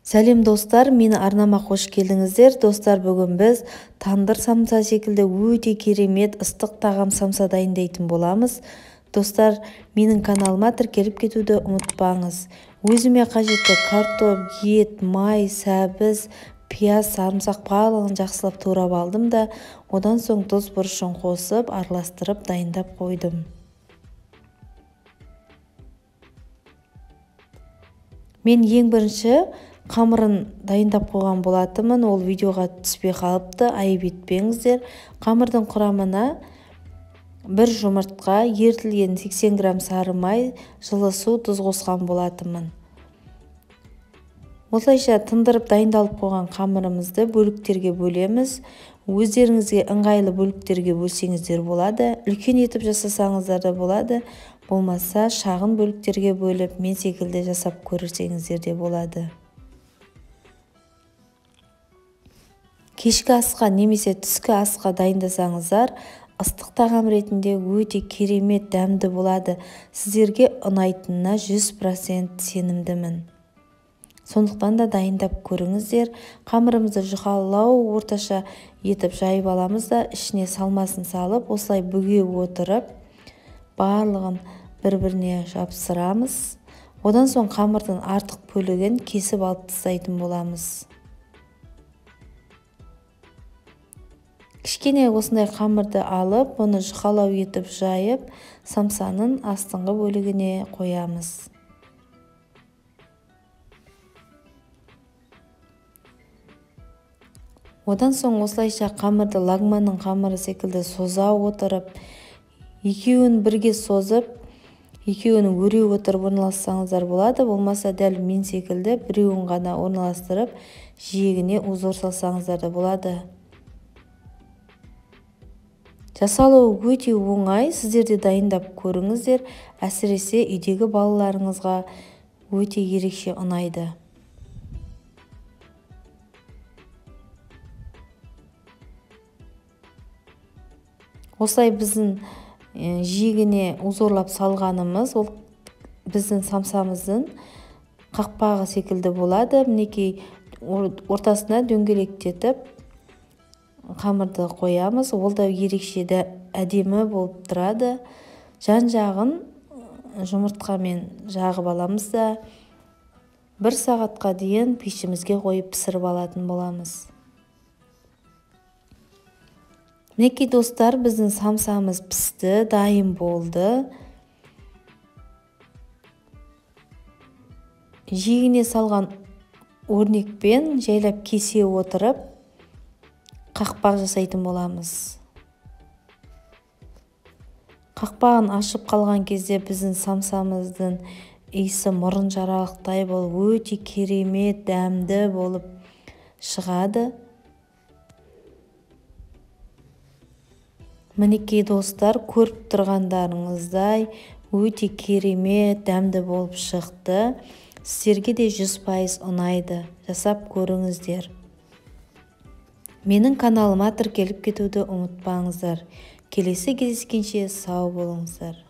Сәлем достар, мені арнама қош келдіңіздер. Достар, бүгін біз тандыр самса секілді өте керемет ыстық тағам самса дайындайтын боламыз. Достар, менің каналыма тіркеліп кетуді ұмытпаңыз. Өзіме қажетті картоп, ет, май, сәбіз, пияз, сарымсақ барлығын жақсылап турап алдым да, одан соң тұз бұрышын қосып, араластырып дайындап қойдым. Мен ең бірінші қамырын дайындап қойған болатынмын, ол видеоға түспей қалыпты, айып етпеңіздер. Қамырдың құрамына 1 жұмыртқа, ерітілген 80 грамм сары май, жылы су, тұз қосқан болатынмын. Осылайша тындырып дайындалып қойған қамырымызды бөліктерге бөлеміз. Өздеріңізге ыңғайлы бөліктерге бөлсеңіздер болады. Үлкен етіп жасасаңыздар да болады. Болмаса шағын бөліктерге бөліп, мен секілді жасап көрсеңіздер де болады. Кешкі асқа немесе түскі асқа дайындасаңыздар, ыстық тағам ретінде өте керемет дәмді болады. Сіздерге ұнайтынына 100% сенімдімін. Сондықтан да дайындап көріңіздер. Қамырымызды жұқалау орташа етіп жайып аламыз да, ішіне салмасын салып, осылай бүге отырып, барлығын бір-біріне жапсырамыз. Одан соң қамырдың артық бөлігін кесіп алып тастайтын боламыз. Кішкене осындай қамырды алып, оны жұқалау етіп жайып, самсаның астыңғы бөлігіне қоямыз. Одан соң осылайша қамырды лагманның қамыры секілді соза отырып, екеуін бірге созып, екеуін өре отырып орналастырсаңыздар болады. Болмаса дәл мен секілді біреуін ғана орналастырып, жиегіне узор салсаңыздар да болады. Жасалуы өте оңай, сіздерде дайындап көріңіздер. Әсіресе үйдегі балаларыңызға өте ерекше ұнайды. Осылай біздің жиегіне узорлап салғанымыз, ол біздің самсамыздың қақпағы секілді болады. Мінекей ортасына дөңгелектетіп қамырды қоямыз. Ол да ерекше әдемі болып тұрады. Жан-жағын жұмыртқамен жағып аламыз да 1 сағатқа дейін пешімізге қойып пісіріп алатын боламыз. Мінекей достар, біздің самсамыз пісті, дайын болды. Жиегіне салған өрнекпен жайлап кесе отырып, қақпақ жасайтын боламыз. Қақпағын ашып қалған кезде біздің самсамыздың иісі мұрын жаралықтай болып, өте керемет дәмді болып шығады. Мінекей достар, көріп тұрғандарыңыздай өте керемет дәмді болып шықты. Сіздерге де 100% ұнайды. Жасап көріңіздер. Менің каналыма тіркеліп кетуді ұмытпаңыздар. Келесі кездескенше сау болыңыздар.